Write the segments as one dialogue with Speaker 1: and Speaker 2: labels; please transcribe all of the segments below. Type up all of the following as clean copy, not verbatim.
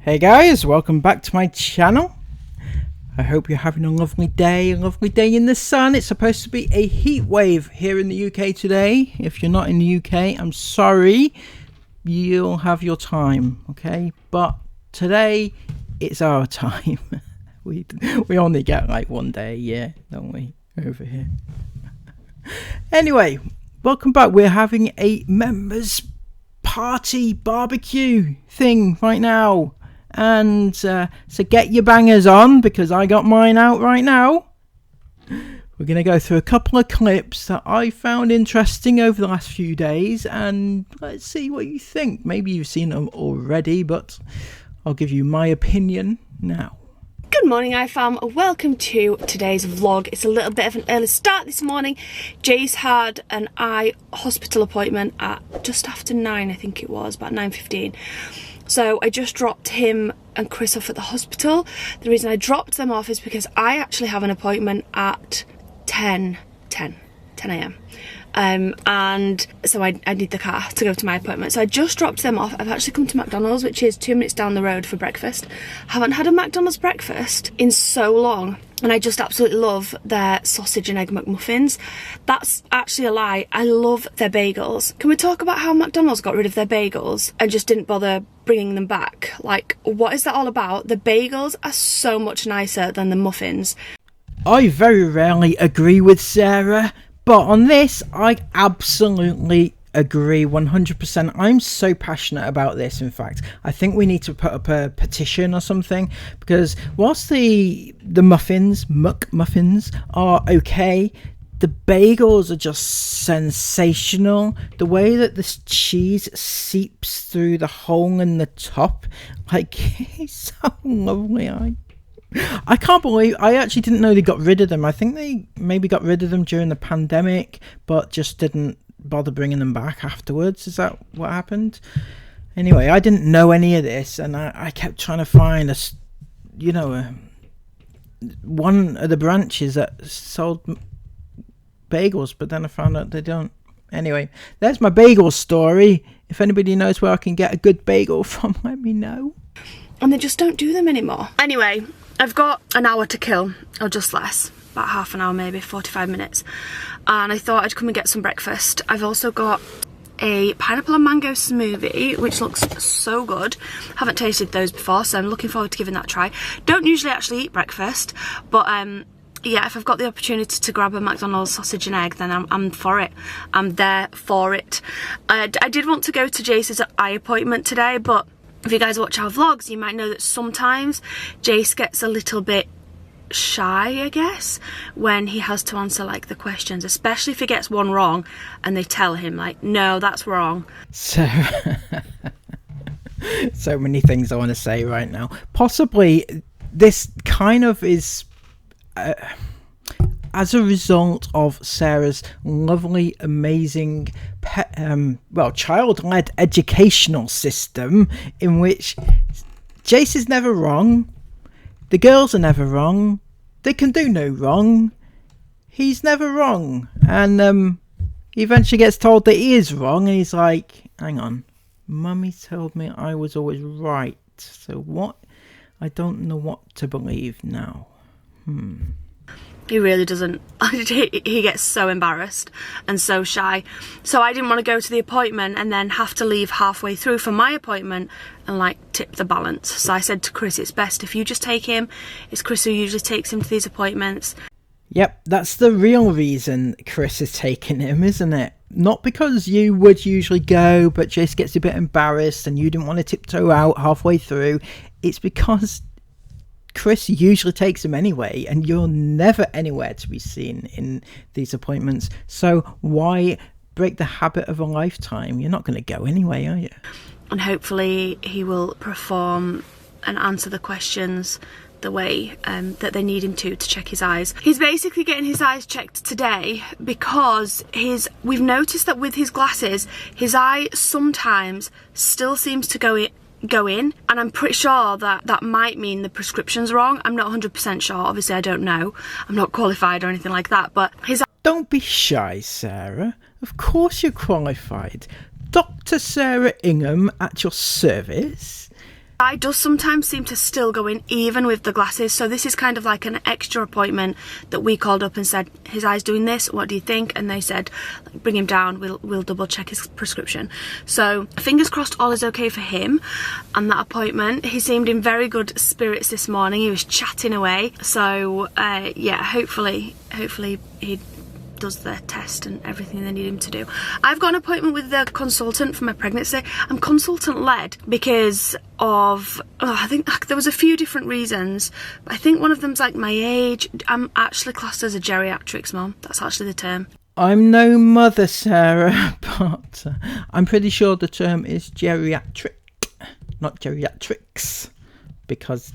Speaker 1: Hey guys, welcome back to my channel. I hope you're having a lovely day in the sun. It's supposed to be a heat wave here in the UK today. If you're not in the UK, I'm sorry. You'll have your time, okay? But today, it's our time. we only get like one day a year, don't we, over here? Anyway, welcome back. We're having a members party barbecue thing right now. And so get your bangers on, because I got mine out right now. We're going to go through a couple of clips that I found interesting over the last few days, and let's see what you think. Maybe you've seen them already, but I'll give you my opinion now.
Speaker 2: Good morning, iFam. Welcome to today's vlog. It's a little bit of an early start this morning. Jay's had an eye hospital appointment at just after 9, I think it was, about 9:15. So I just dropped him and Chris off at the hospital. The reason I dropped them off is because I actually have an appointment at 10 a.m. And so I need the car to go to my appointment. So I just dropped them off. I've actually come to McDonald's, which is 2 minutes down the road, for breakfast. Haven't had a McDonald's breakfast in so long. And I just absolutely love their sausage and egg McMuffins. That's actually a lie. I love their bagels. Can we talk about how McDonald's got rid of their bagels and just didn't bother bringing them back? Like, what is that all about? The bagels are so much nicer than the muffins.
Speaker 1: I very rarely agree with Sarah, but on this, I absolutely agree 100%. I'm so passionate about this. In fact, I think we need to put up a petition or something, because whilst the McMuffins are okay, the bagels are just sensational. The way that this cheese seeps through the hole in the top, like, it's so lovely. I can't believe, I actually didn't know they got rid of them. I think they maybe got rid of them during the pandemic, but just didn't bother bringing them back afterwards. Is that what happened? Anyway, I didn't know any of this, and I kept trying to find one of the branches that sold bagels, but then I found out they don't. Anyway, there's my bagel story. If anybody knows where I can get a good bagel from, let me know.
Speaker 2: And they just don't do them anymore. Anyway, I've got an hour to kill, or just less, about half an hour, maybe 45 minutes, and I thought I'd come and get some breakfast. I've also got a pineapple and mango smoothie, which looks so good. Haven't tasted those before, so I'm looking forward to giving that a try. Don't usually actually eat breakfast, but yeah, if I've got the opportunity to grab a McDonald's sausage and egg, then I'm for it. I'm there for it. I did want to go to Jace's eye appointment today, but if you guys watch our vlogs, you might know that sometimes Jace gets a little bit shy, I guess, when he has to answer like the questions, especially if he gets one wrong and they tell him like, no, that's wrong.
Speaker 1: So many things I want to say right now. Possibly this kind of is as a result of Sarah's lovely, amazing child-led educational system, in which Jace is never wrong, the girls are never wrong, they can do no wrong, he's never wrong, and he eventually gets told that he is wrong, and he's like, hang on, mummy told me I was always right, so what? I don't know what to believe now.
Speaker 2: He really doesn't. He gets so embarrassed and so shy. So I didn't want to go to the appointment and then have to leave halfway through for my appointment and like tip the balance. So I said to Chris, it's best if you just take him. It's Chris who usually takes him to these appointments.
Speaker 1: Yep, that's the real reason Chris is taking him, isn't it? Not because you would usually go, but Jace gets a bit embarrassed and you didn't want to tiptoe out halfway through. It's because Chris usually takes him anyway, and you're never anywhere to be seen in these appointments. So why break the habit of a lifetime? You're not going to go anyway, are you?
Speaker 2: And hopefully he will perform and answer the questions the way that they need him to check his eyes. He's basically getting his eyes checked today because we've noticed that with his glasses, his eye sometimes still seems to go in, and I'm pretty sure that might mean the prescription's wrong. I'm not 100% sure, obviously I don't know, I'm not qualified or anything like that, but
Speaker 1: don't be shy, Sarah, of course you're qualified. Dr. Sarah Ingham at your service.
Speaker 2: eye does sometimes seem to still go in even with the glasses, so this is kind of like an extra appointment that we called up and said, his eye's doing this, what do you think? And they said, bring him down, we'll double check his prescription. So fingers crossed all is okay for him and that appointment. He seemed in very good spirits this morning, he was chatting away, so yeah, hopefully he does the test and everything they need him to do. I've got an appointment with the consultant for my pregnancy. I'm consultant led because of, I think there was a few different reasons. I think one of them's like my age. I'm actually classed as a geriatrics mom. That's actually the term.
Speaker 1: I'm no mother, Sarah, but I'm pretty sure the term is geriatric, not geriatrics, because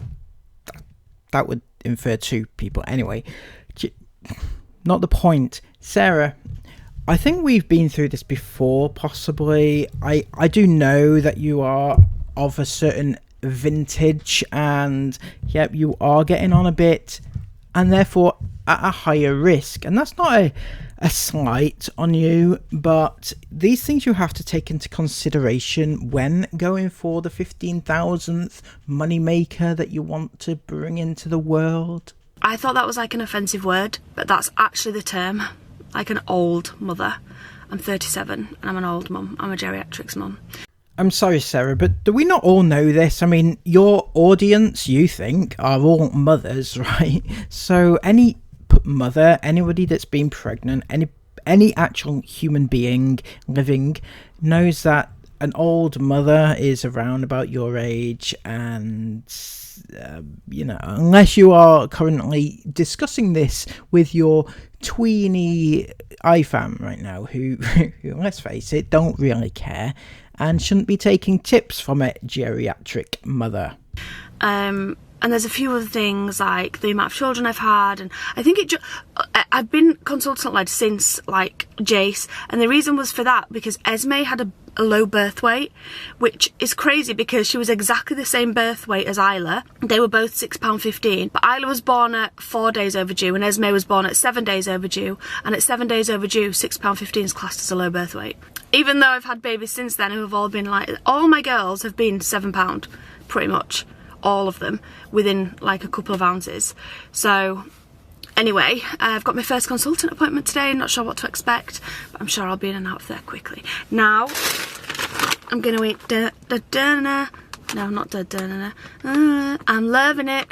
Speaker 1: that would infer two people. Anyway, not the point. Sarah, I think we've been through this before, possibly. I do know that you are of a certain vintage and, yep, you are getting on a bit and therefore at a higher risk. And that's not a slight on you, but these things you have to take into consideration when going for the 15,000th moneymaker that you want to bring into the world.
Speaker 2: I thought that was like an offensive word, but that's actually the term. Like an old mother. I'm 37 and I'm an old mum. I'm a geriatrics mum.
Speaker 1: I'm sorry, Sarah, but do we not all know this? I mean, your audience, you think, are all mothers, right? So any mother, anybody that's been pregnant, any actual human being living knows that an old mother is around about your age, and you know, unless you are currently discussing this with your tweeny IFAM right now, who let's face it, don't really care and shouldn't be taking tips from a geriatric mother.
Speaker 2: And there's a few other things like the amount of children I've had, and I think I've been consultant led since like Jace, and the reason was for that because Esme had a low birth weight, which is crazy because she was exactly the same birth weight as Isla. They were both £6.15, but Isla was born at 4 days overdue and Esme was born at 7 days overdue, and at 7 days overdue £6.15 is classed as a low birth weight. Even though I've had babies since then who have all been like, all my girls have been £7 pretty much, all of them, within like a couple of ounces. So anyway, I've got my first consultant appointment today. Not sure what to expect, but I'm sure I'll be in and out of there quickly. Now I'm gonna eat no, not I'm loving it.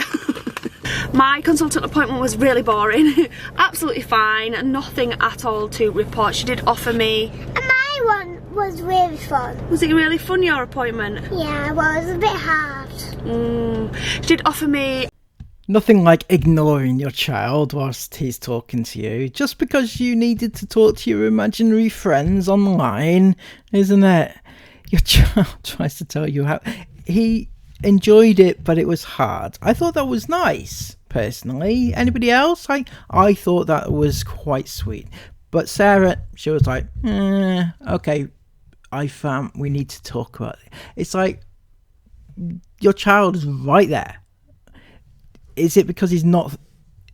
Speaker 2: My consultant appointment was really boring. Absolutely fine, nothing at all to report. She did offer me,
Speaker 3: And my one was really fun.
Speaker 2: was it really fun, your appointment?
Speaker 3: Yeah, well, it was a bit hard.
Speaker 2: She did offer me,
Speaker 1: Nothing like ignoring your child whilst he's talking to you, just because you needed to talk to your imaginary friends online, isn't it? Your child tries to tell you how he enjoyed it, but it was hard. I thought that was nice, personally. Anybody else? I thought that was quite sweet. But Sarah, she was like, okay, we need to talk about it. It's like, your child is right there. Is it because he's not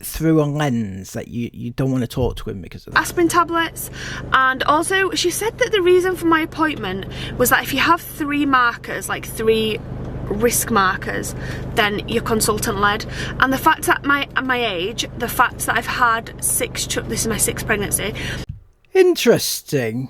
Speaker 1: through a lens that you don't want to talk to him because of that?
Speaker 2: aspirin tablets, and also she said that the reason for my appointment was that if you have 3 markers, like 3 risk markers, then you're consultant led. And the fact that at my age, the fact that I've had 6 this is my 6th pregnancy.
Speaker 1: Interesting.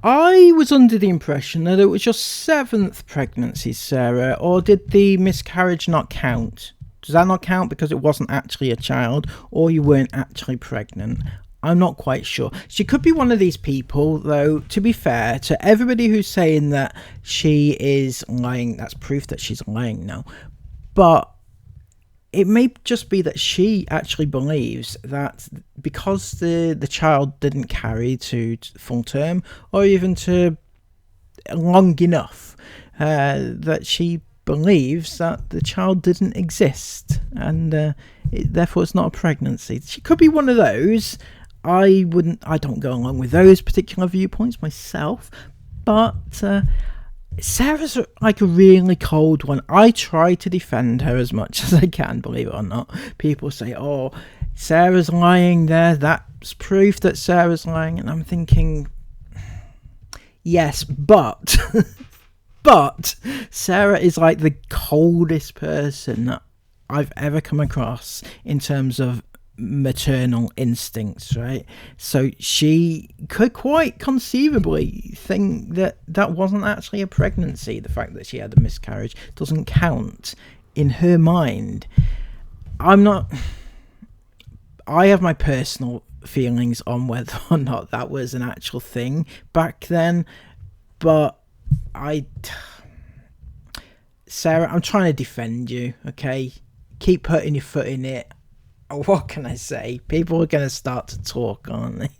Speaker 1: I was under the impression that it was your 7th pregnancy, Sarah, or did the miscarriage not count? Does that not count because it wasn't actually a child, or you weren't actually pregnant? I'm not quite sure. She could be one of these people, though, to be fair, to everybody who's saying that she is lying, that's proof that she's lying now. But it may just be that she actually believes that because the child didn't carry to full term or even to long enough, that she believes that the child didn't exist and therefore it's not a pregnancy. She could be one of those. I don't go along with those particular viewpoints myself, but Sarah's like a really cold one. I try to defend her as much as I can, believe it or not. People say, oh, Sarah's lying there, that's proof that Sarah's lying, and I'm thinking, yes, but But Sarah is like the coldest person that I've ever come across in terms of maternal instincts, right? So she could quite conceivably think that that wasn't actually a pregnancy. The fact that she had a miscarriage doesn't count in her mind. I have my personal feelings on whether or not that was an actual thing back then, but Sarah, I'm trying to defend you, okay? Keep putting your foot in it. What can I say? People are going to start to talk, aren't they?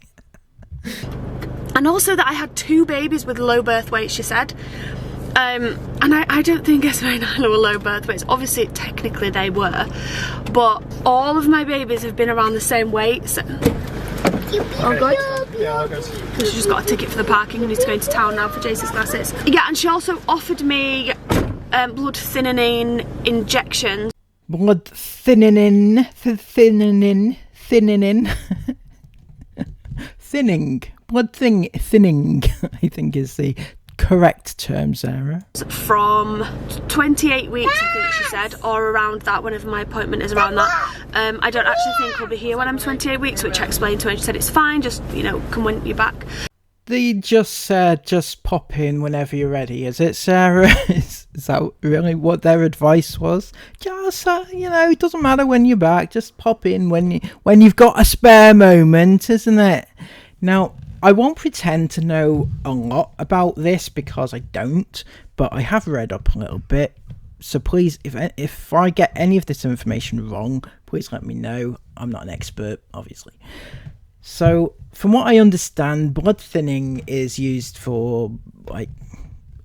Speaker 2: And also that I had 2 babies with low birth weight, she said. And I don't think Esme and Isla were low birth weights. Obviously, technically they were. But all of my babies have been around the same weight. So... Oh, good.
Speaker 4: Yeah, all good.
Speaker 2: She's just got a ticket for the parking. We need to go into town now for Jason's glasses. Yeah, and she also offered me blood thinning injections.
Speaker 1: Blood thinning. Blood thinning, I think is the correct term, Sarah.
Speaker 2: From 28 weeks, I think she said, or around that, whenever my appointment is around that. I don't actually think I'll be here when I'm 28 weeks, which I explained to her, and she said it's fine, just, you know, come when you're back.
Speaker 1: They just said, just pop in whenever you're ready, is it, Sarah? Is that really what their advice was? Just, you know, it doesn't matter when you're back, just pop in when you've got a spare moment, isn't it? Now, I won't pretend to know a lot about this because I don't, but I have read up a little bit. So please, if I get any of this information wrong, please let me know. I'm not an expert, obviously. So, from what I understand, blood thinning is used for, like,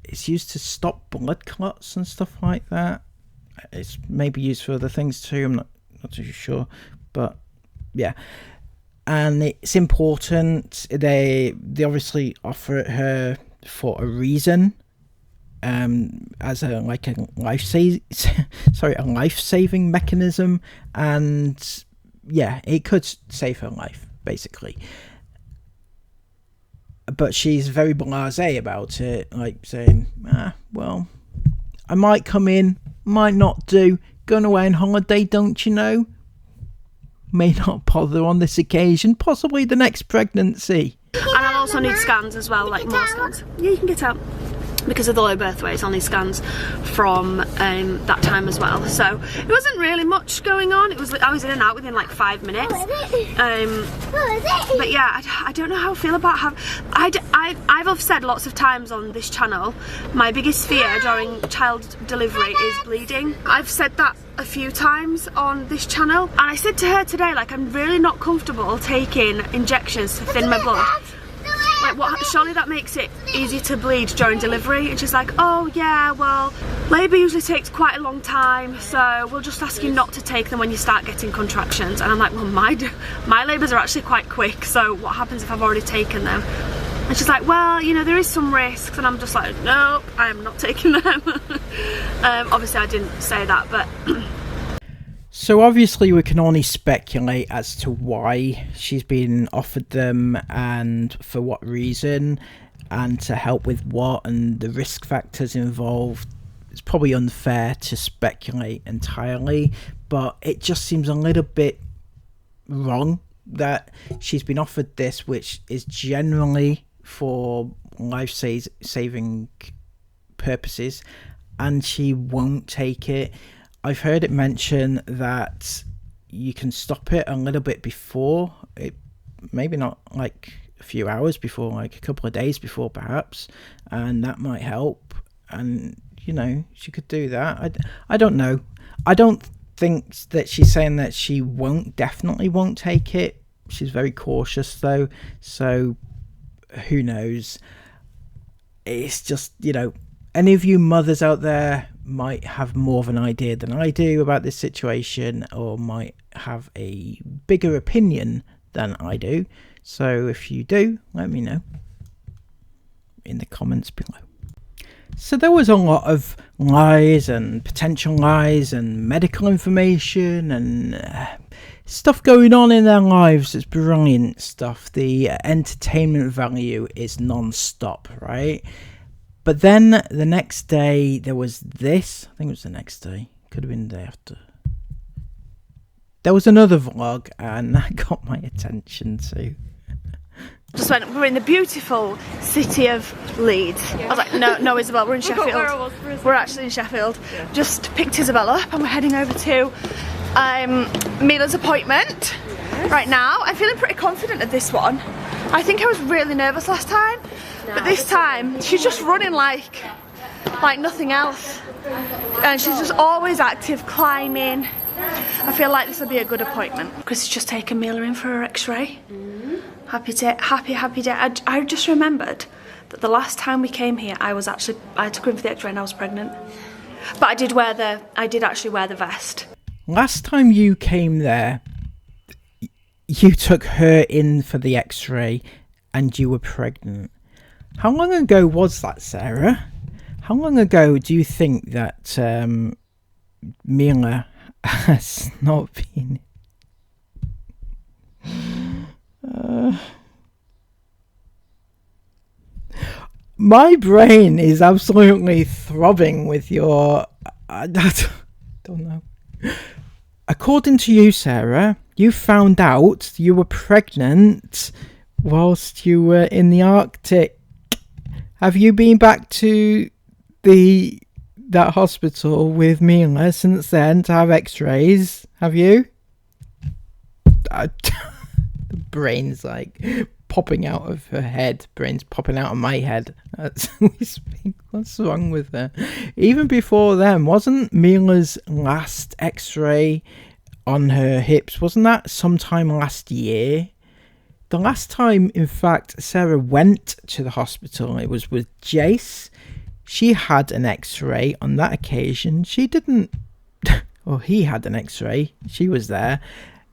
Speaker 1: it's used to stop blood clots and stuff like that. It's maybe used for other things too, I'm not too sure, but yeah. And it's important. They obviously offer it her for a reason, as a life-saving mechanism, and yeah, it could save her life, basically. But she's very blasé about it, like saying, well, I might come in, might not do, going away on holiday, don't you know? May not bother on this occasion, possibly the next pregnancy.
Speaker 2: And I'll also need scans as well, like more scans. Yeah, you can get out. Because of the low birth weight, I'll need scans from that time as well. So it wasn't really much going on. I was in and out within like 5 minutes. But yeah, I don't know how I feel about I've said lots of times on this channel, my biggest fear during child delivery is bleeding. I've said that a few times on this channel, and I said to her today, like, I'm really not comfortable taking injections to thin my blood. Like, what? Surely that makes it easy to bleed during delivery. And she's like, oh yeah, well, labour usually takes quite a long time, so we'll just ask you not to take them when you start getting contractions. And I'm like, well, my labours are actually quite quick, so what happens if I've already taken them? And she's like, well, you know, there is some risks. And I'm just like, nope, I am not taking them. Obviously I didn't say that, but
Speaker 1: So obviously we can only speculate as to why she's been offered them and for what reason and to help with what and the risk factors involved. It's probably unfair to speculate entirely, but it just seems a little bit wrong that she's been offered this, which is generally for life-saving purposes, and she won't take it. I've heard it mention that you can stop it a little bit before, it maybe not like a few hours before, like a couple of days before perhaps, and that might help. And you know, she could do that. I don't know. I don't think that she's saying that she definitely won't take it. She's very cautious though, so who knows. It's just, you know, any of you mothers out there might have more of an idea than I do about this situation, or might have a bigger opinion than I do. So if you do, let me know in the comments below. So there was a lot of lies and potential lies and medical information and stuff going on in their lives. It's brilliant stuff. The entertainment value is non-stop, right? But then the next day there was this. I think it was the next day. Could have been the day after. There was another vlog, and that got my attention too.
Speaker 2: Just went, we're in the beautiful city of Leeds. Yeah. I was like, no, Isabel, we're in Sheffield. We're actually in Sheffield. Yeah. Just picked Isabel up and we're heading over to Mila's appointment right now. I'm feeling pretty confident at this one. I think I was really nervous last time, but this time she's just running like nothing else. And she's just always active, climbing. I feel like this will be a good appointment. Chris has just taken Mila in for her x-ray. Happy day. I just remembered that the last time we came here, I took her in for the x-ray and I was pregnant. But I did actually wear the vest.
Speaker 1: Last time you came there, you took her in for the x-ray and you were pregnant. How long ago was that, Sarah? How long ago do you think that Mila has not been... My brain is absolutely throbbing with your... I don't know. According to you, Sarah, you found out you were pregnant whilst you were in the Arctic. Have you been back to that hospital with Mila since then to have x-rays? Have you? The brain's like popping out of her head. Brain's popping out of my head. What's wrong with her? Even before then, wasn't Mila's last x-ray on her hips, wasn't that sometime last year? The last time, in fact, Sarah went to the hospital, it was with Jace. She had an x-ray on that occasion. She didn't... Well, he had an x-ray. She was there.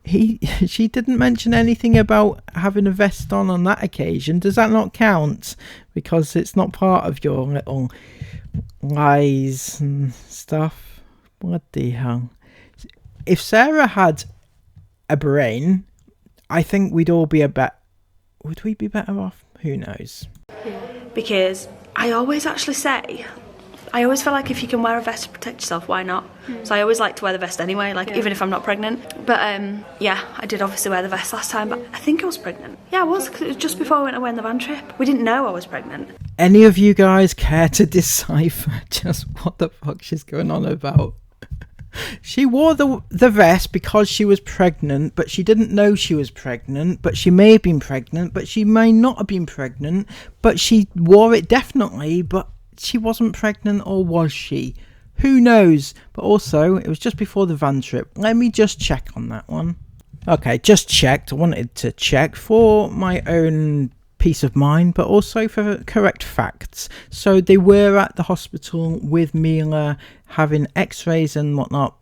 Speaker 1: She didn't mention anything about having a vest on that occasion. Does that not count? Because it's not part of your little lies and stuff. Bloody hell. If Sarah had a brain, I think we'd all be would we be better off? Who knows?
Speaker 2: Yeah. Because I always actually say, I always feel like if you can wear a vest to protect yourself, why not? So I always like to wear the vest anyway, even if I'm not pregnant. But yeah, I did obviously wear the vest last time, but I think I was pregnant. Yeah, I was, because it was just before I went away on the van trip. We didn't know I was pregnant.
Speaker 1: Any of you guys care to decipher just what the fuck she's going on about? She wore the vest because she was pregnant, but she didn't know she was pregnant, but she may have been pregnant, but she may not have been pregnant, but she wore it definitely, but she wasn't pregnant, or was she? Who knows? But also, it was just before the van trip. Let me just check on that one. Okay, just checked. I wanted to check for my own peace of mind, but also for correct facts. So they were at the hospital with Mila having x-rays and whatnot,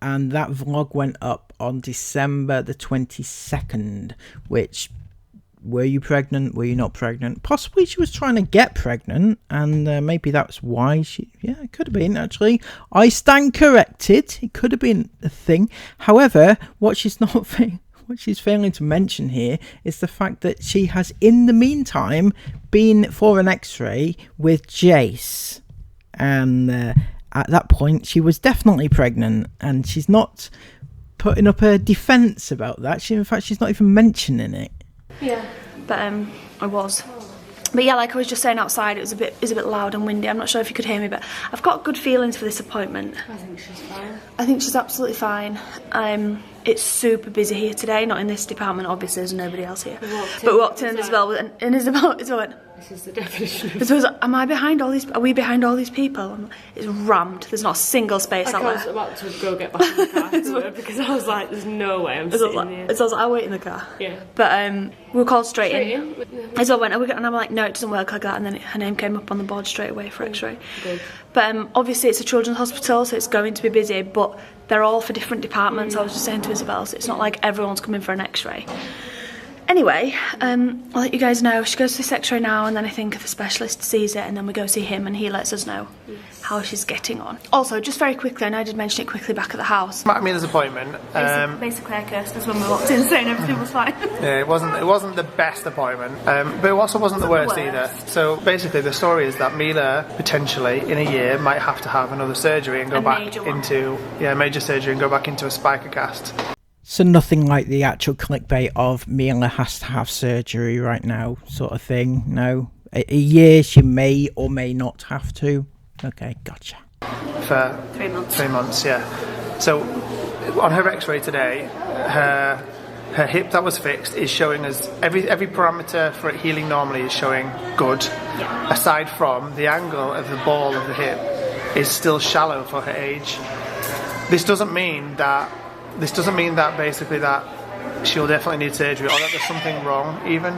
Speaker 1: and that vlog went up on December the 22nd, which... Were you pregnant? Were you not pregnant? Possibly she was trying to get pregnant, and maybe that's why she... Yeah, it could have been, actually. I stand corrected. It could have been a thing. However, what she's failing to mention here is the fact that she has, in the meantime, been for an x-ray with Jace. And at that point, she was definitely pregnant, and she's not putting up a defence about that. In fact, she's not even mentioning it.
Speaker 2: Yeah, but I was. But yeah, like I was just saying outside, it's a bit loud and windy. I'm not sure if you could hear me, but I've got good feelings for this appointment.
Speaker 4: I think she's fine.
Speaker 2: I think she's absolutely fine. It's super busy here today, not in this department, obviously, there's nobody else here. But we walked in as well, and Isabel went,
Speaker 4: this is the definition of...
Speaker 2: So are we behind all these people? It's rammed, there's not a single space out there.
Speaker 4: I was about to go get back in the car to work, because I was like, there's no way I'm sitting here.
Speaker 2: So I was like, I'll wait in the car.
Speaker 4: Yeah.
Speaker 2: But we were called straight in. Isabel went, and I'm like, no, it doesn't work like that, and then her name came up on the board straight away for x-ray.
Speaker 4: Good.
Speaker 2: But obviously it's a children's hospital, so it's going to be busy, but they're all for different departments. I was just saying to Isabel, so it's not like everyone's coming for an x-ray. Anyway, I'll let you guys know. She goes to this x-ray now, and then I think the specialist sees it, and then we go see him, and he lets us know how she's getting on. Also, just very quickly, I know I did mention it quickly back at the house.
Speaker 5: Matt Miller's appointment.
Speaker 2: Basically, I cursed us when we walked in, saying everything was fine.
Speaker 5: Yeah, it wasn't the best appointment, but it also wasn't the worst either. So basically, the story is that Mila potentially in a year might have to have another surgery and go back into major surgery and go back into a spica cast.
Speaker 1: So nothing like the actual clickbait of Mila has to have surgery right now sort of thing. No, a year she may or may not have to. Okay, gotcha.
Speaker 5: For
Speaker 2: 3 months.
Speaker 5: 3 months, yeah. So on her x-ray today, her hip that was fixed is showing us every parameter for it healing normally is showing good.
Speaker 2: Yeah.
Speaker 5: Aside from the angle of the ball of the hip is still shallow for her age. This doesn't mean that basically that she'll definitely need surgery or that there's something wrong even.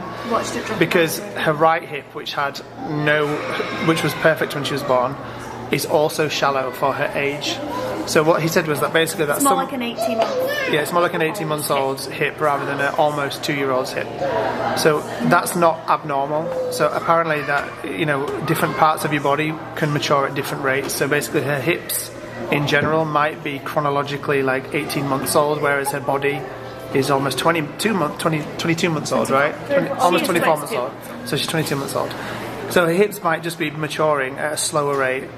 Speaker 5: Because her right hip, which was perfect when she was born, is also shallow for her age. So what he said was that basically that's
Speaker 2: more like an 18-month.
Speaker 5: Yeah, it's more like an 18-month-old's hip rather than an almost 2-year-old's hip. So that's not abnormal. So apparently that, different parts of your body can mature at different rates. So basically her hips in general might be chronologically like 18 months old, whereas her body is almost 22 months old, right? Almost 24 months old. So she's 22 months old. So her hips might just be maturing at a slower rate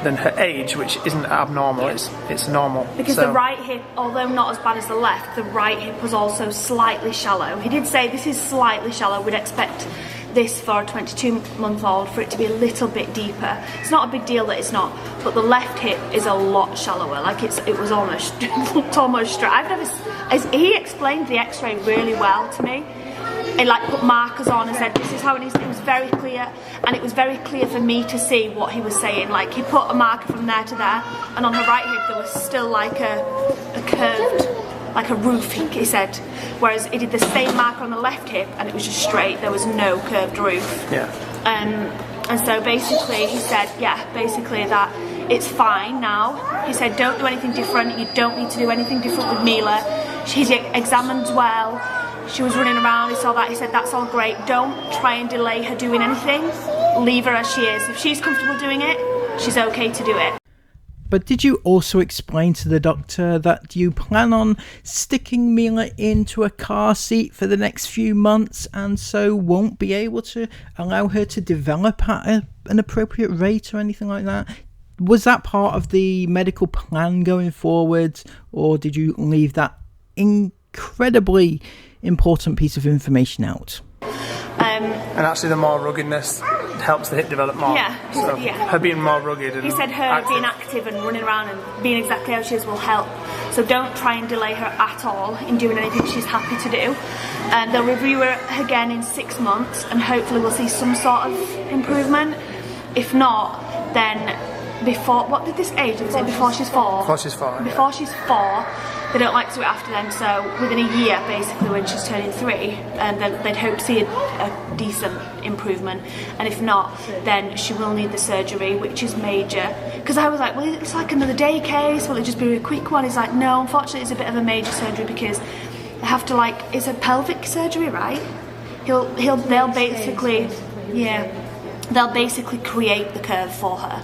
Speaker 5: than her age, which isn't abnormal, it's normal.
Speaker 2: Because the right hip, although not as bad as the left, the right hip was also slightly shallow. He did say this is slightly shallow, we'd expect this for a 22-month-old for it to be a little bit deeper. It's not a big deal that it's not, but the left hip is a lot shallower. Like it was almost looked almost straight. He explained the x-ray really well to me. He put markers on and said this is how it is. It was very clear, and it was very clear for me to see what he was saying. Like he put a marker from there to there, and on her right hip there was still like a curved, like a roof, he said, whereas he did the same marker on the left hip and it was just straight, there was no curved roof.
Speaker 5: Yeah.
Speaker 2: And so basically he said, basically that it's fine now. He said don't do anything different, you don't need to do anything different with Mila. She's examined well, she was running around, he saw that, he said that's all great, don't try and delay her doing anything, leave her as she is. If she's comfortable doing it, she's okay to do it.
Speaker 1: But did you also explain to the doctor that you plan on sticking Mila into a car seat for the next few months and so won't be able to allow her to develop at an appropriate rate or anything like that? Was that part of the medical plan going forward, or did you leave that incredibly important piece of information out?
Speaker 5: And actually the more ruggedness helps the hip develop more. Her being more rugged and
Speaker 2: he said her being active and running around and being exactly how she is will help. So don't try and delay her at all in doing anything she's happy to do. They'll review her again in 6 months and hopefully we'll see some sort of improvement. If not, then before, what did this age? Did it say before she's 4?
Speaker 5: Before she's 4.
Speaker 2: Before she's 4. They don't like to do it after them, so within a year, basically, when she's turning 3, they'd hope to see a decent improvement. And if not, then she will need the surgery, which is major. Because I was like, well, it's like another day case, will it just be a quick one? He's like, no, unfortunately, it's a bit of a major surgery because they have to, it's a pelvic surgery, right? They'll basically create the curve for her.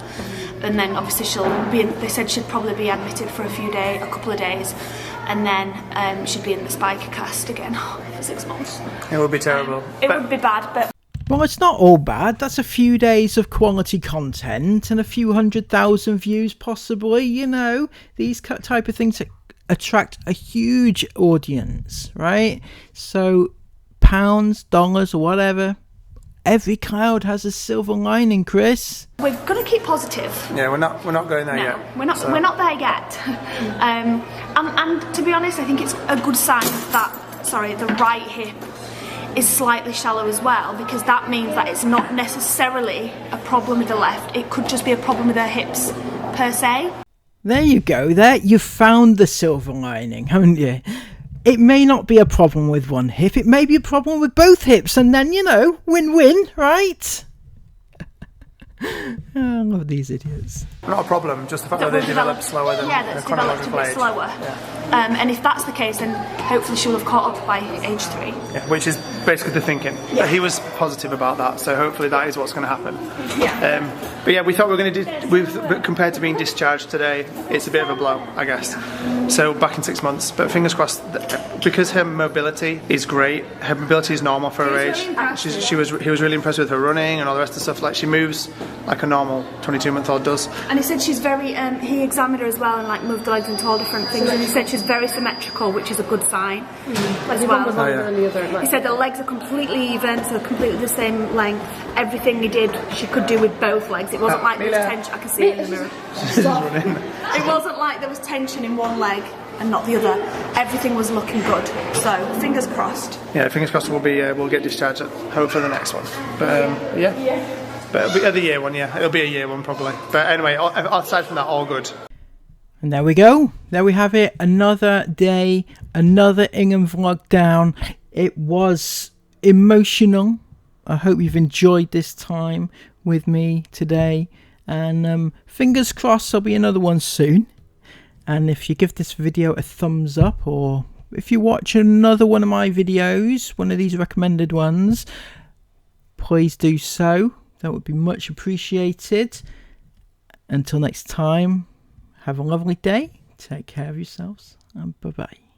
Speaker 2: And then obviously they said she'd probably be admitted for a couple of days, and then she'd be in the spica cast again for 6 months.
Speaker 5: It would be terrible.
Speaker 2: It would be bad, but...
Speaker 1: Well, it's not all bad. That's a few days of quality content and a few 100,000 views possibly, These type of things attract a huge audience, right? So pounds, dollars, or whatever... Every cloud has a silver lining, Chris.
Speaker 2: We're gonna keep positive.
Speaker 5: Yeah, we're not going there yet.
Speaker 2: We're not there yet. And to be honest, I think it's a good sign that the right hip is slightly shallow as well, because that means that it's not necessarily a problem with the left. It could just be a problem with her hips per se.
Speaker 1: There you go. You've found the silver lining, haven't you? It may not be a problem with one hip, it may be a problem with both hips, and then, win-win, right? I love these idiots.
Speaker 5: Not a problem, just the fact that they develop slower than the chronological age.
Speaker 2: Slower. Yeah. And if that's the case, then hopefully she'll have caught up by age 3.
Speaker 5: Yeah, which is basically the thinking. He was positive about that, so hopefully that is what's going to happen. But yeah, we thought we were going to but compared to being discharged today, it's a bit of a blow, I guess. So back in 6 months, but fingers crossed, because her mobility is great. Her mobility is normal for her age. He was really impressed with her running and all the rest of the stuff. Like, she moves like a normal 22-month-old does.
Speaker 2: And he said she's very. He examined her as well and like moved the legs into all different things. And he said she's very symmetrical, which is a good sign as well. He said the legs are completely even, so completely the same length. Everything he did, she could do with both legs. It wasn't like there was tension. I can see it in the mirror. It wasn't like there was tension in one leg and not the other. Everything was looking good. So fingers crossed.
Speaker 5: Yeah, fingers crossed we'll get discharged at hopefully the next one. But yeah. But it'll be the year one, yeah. It'll be a year one probably. But anyway, aside from that, all good.
Speaker 1: And there we go. There we have it. Another day, another Ingham vlog down. It was emotional. I hope you've enjoyed this time with me today. And fingers crossed there'll be another one soon. And if you give this video a thumbs up, or if you watch another one of my videos, one of these recommended ones, please do so. That would be much appreciated. Until next time, have a lovely day. Take care of yourselves, and bye-bye.